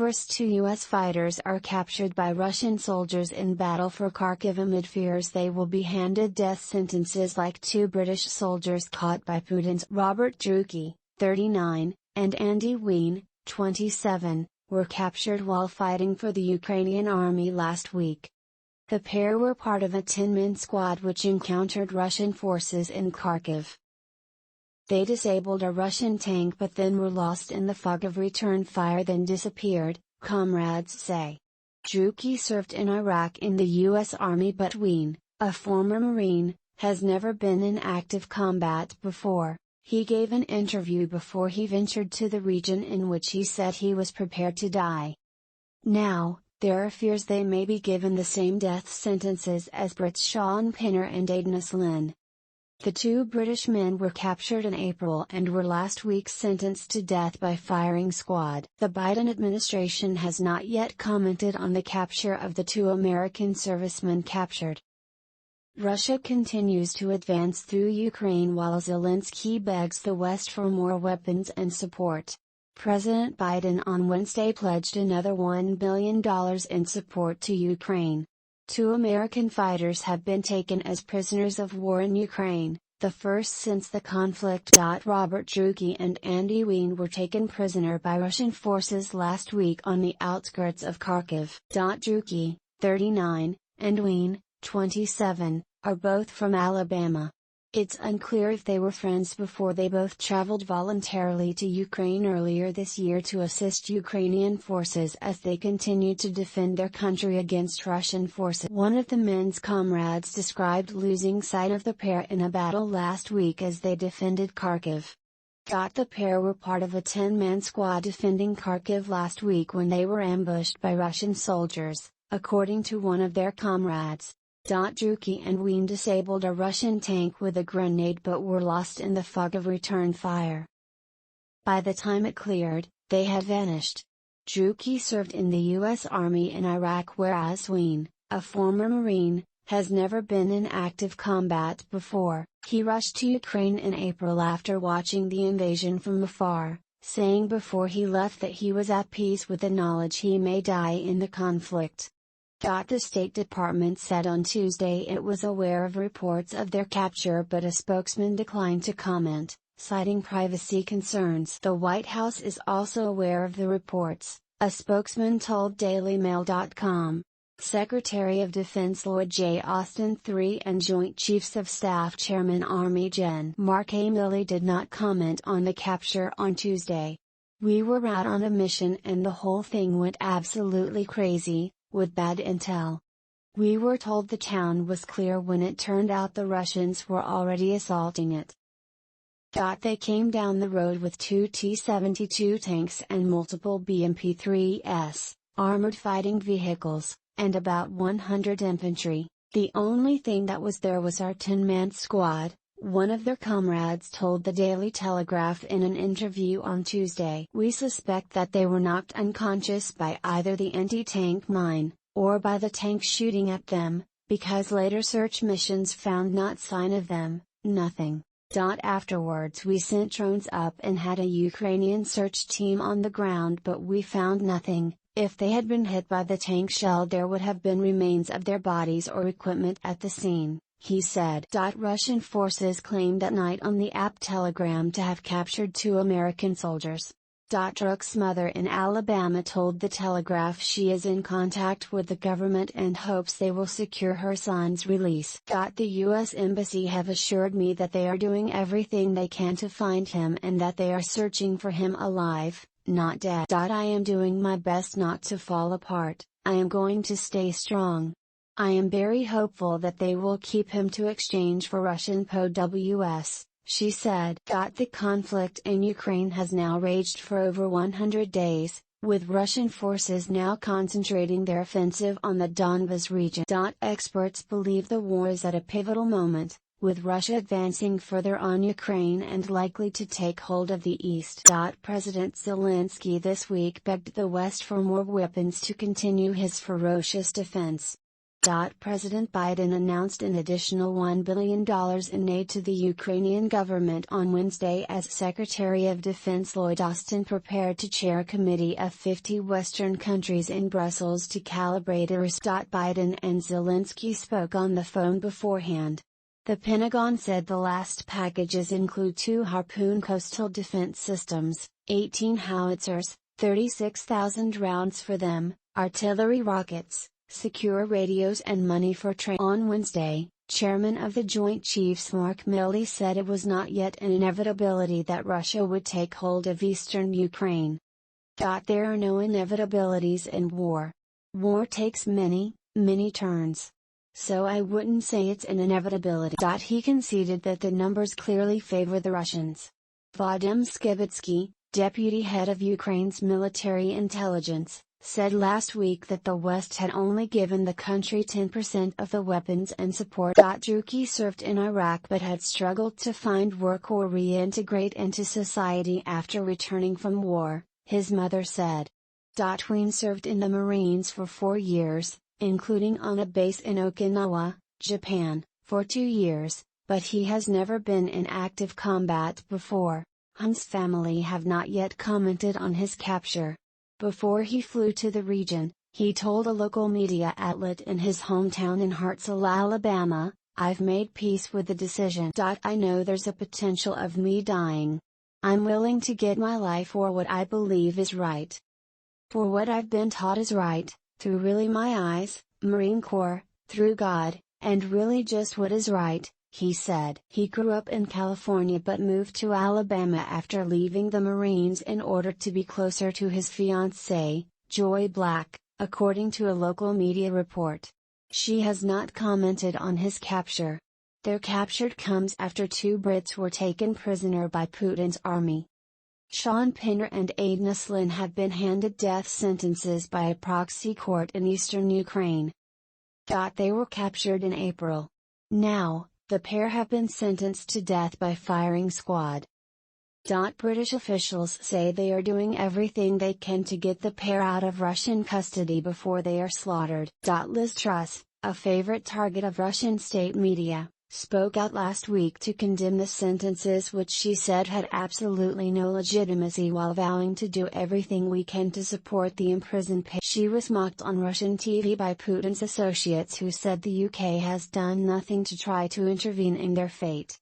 first two U.S. fighters are captured by Russian soldiers in battle for Kharkiv amid fears they will be handed death sentences like two British soldiers caught by Putin's Robert Drueke, 39, and Andy Huynh, 27, were captured while fighting for the Ukrainian army last week. The pair were part of a 10-man squad which encountered Russian forces in Kharkiv. They disabled a Russian tank but then were lost in the fog of return fire, then disappeared, comrades say. Drueke served in Iraq in the U.S. Army, but Huynh, a former Marine, has never been in active combat before. He gave an interview before he ventured to the region in which he said he was prepared to die. Now, there are fears they may be given the same death sentences as Brits Sean Penner and Agnes Lynn. The two British men were captured in April and were last week sentenced to death by firing squad. The Biden administration has not yet commented on the capture of the two American servicemen captured. Russia continues to advance through Ukraine while Zelensky begs the West for more weapons and support. President Biden on Wednesday pledged another $1 billion in support to Ukraine. Two American fighters have been taken as prisoners of war in Ukraine, the first since the conflict. Robert Drueke and Andy Huynh were taken prisoner by Russian forces last week on the outskirts of Kharkiv. Drueke, 39, and Huynh, 27, are both from Alabama. It's unclear if they were friends before they both traveled voluntarily to Ukraine earlier this year to assist Ukrainian forces as they continue to defend their country against Russian forces. One of the men's comrades described losing sight of the pair in a battle last week as they defended Kharkiv. The pair were part of a 10-man squad defending Kharkiv last week when they were ambushed by Russian soldiers, according to one of their comrades. Drueke and Huynh disabled a Russian tank with a grenade but were lost in the fog of return fire. By the time it cleared, they had vanished. Drueke served in the U.S. Army in Iraq, whereas Huynh, a former Marine, has never been in active combat before. He rushed to Ukraine in April after watching the invasion from afar, saying before he left that he was at peace with the knowledge he may die in the conflict. The State Department said on Tuesday it was aware of reports of their capture, but a spokesman declined to comment, citing privacy concerns. The White House is also aware of the reports, a spokesman told DailyMail.com. Secretary of Defense Lloyd J. Austin III and Joint Chiefs of Staff Chairman Army Gen. Mark A. Milley did not comment on the capture on Tuesday. "We were out on a mission and the whole thing went absolutely crazy, with bad intel. We were told the town was clear when it turned out the Russians were already assaulting it. They came down the road with two T-72 tanks and multiple BMP-3s, armored fighting vehicles, and about 100 infantry. The only thing that was there was our 10-man squad," one of their comrades told the Daily Telegraph in an interview on Tuesday. "We suspect that they were knocked unconscious by either the anti-tank mine, or by the tank shooting at them, because later search missions found not sign of them, nothing." Afterwards we sent drones up and had a Ukrainian search team on the ground, but we found nothing. If they had been hit by the tank shell there would have been remains of their bodies or equipment at the scene, he said. Russian forces claimed that night on the app Telegram to have captured two American soldiers. Drueke's mother in Alabama told the Telegraph she is in contact with the government and hopes they will secure her son's release. The U.S. Embassy have assured me that they are doing everything they can to find him and that they are searching for him alive, not dead. I am doing my best not to fall apart, I am going to stay strong. I am very hopeful that they will keep him to exchange for Russian POWs, she said. The conflict in Ukraine has now raged for over 100 days, with Russian forces now concentrating their offensive on the Donbas region. Experts believe the war is at a pivotal moment, with Russia advancing further on Ukraine and likely to take hold of the east. President Zelensky this week begged the West for more weapons to continue his ferocious defense. President Biden announced an additional $1 billion in aid to the Ukrainian government on Wednesday as Secretary of Defense Lloyd Austin prepared to chair a committee of 50 Western countries in Brussels to calibrate a response. Biden and Zelensky spoke on the phone beforehand. The Pentagon said the last packages include 2 Harpoon coastal defense systems, 18 howitzers, 36,000 rounds for them, artillery rockets, secure radios and money for training. On Wednesday, Chairman of the Joint Chiefs Mark Milley said it was not yet an inevitability that Russia would take hold of eastern Ukraine. There are no inevitabilities in war. War takes many, many turns. So I wouldn't say it's an inevitability. He conceded that the numbers clearly favor the Russians. Vadim Skibitsky, deputy head of Ukraine's military intelligence, said last week that the West had only given the country 10% of the weapons and support. Drueke served in Iraq but had struggled to find work or reintegrate into society after returning from war, his mother said. Huynh served in the Marines for 4 years, including on a base in Okinawa, Japan, for 2 years, but he has never been in active combat before. Huygh's family have not yet commented on his capture. Before he flew to the region, he told a local media outlet in his hometown in Hartselle, Alabama, "I've made peace with the decision. I know there's a potential of me dying. I'm willing to get my life for what I believe is right. For what I've been taught is right, through really my eyes, Marine Corps, through God, and really just what is right," he said. He grew up in California but moved to Alabama after leaving the Marines in order to be closer to his fiancée, Joy Black, according to a local media report. She has not commented on his capture. Their capture comes after 2 Brits were taken prisoner by Putin's army. Sean Pinner and Aidna Slin have been handed death sentences by a proxy court in eastern Ukraine. They were captured in April. Now, the pair have been sentenced to death by firing squad. British officials say they are doing everything they can to get the pair out of Russian custody before they are slaughtered. Liz Truss, a favorite target of Russian state media, spoke out last week to condemn the sentences which she said had absolutely no legitimacy while vowing to do everything we can to support the imprisoned pair. She was mocked on Russian TV by Putin's associates who said the UK has done nothing to try to intervene in their fate.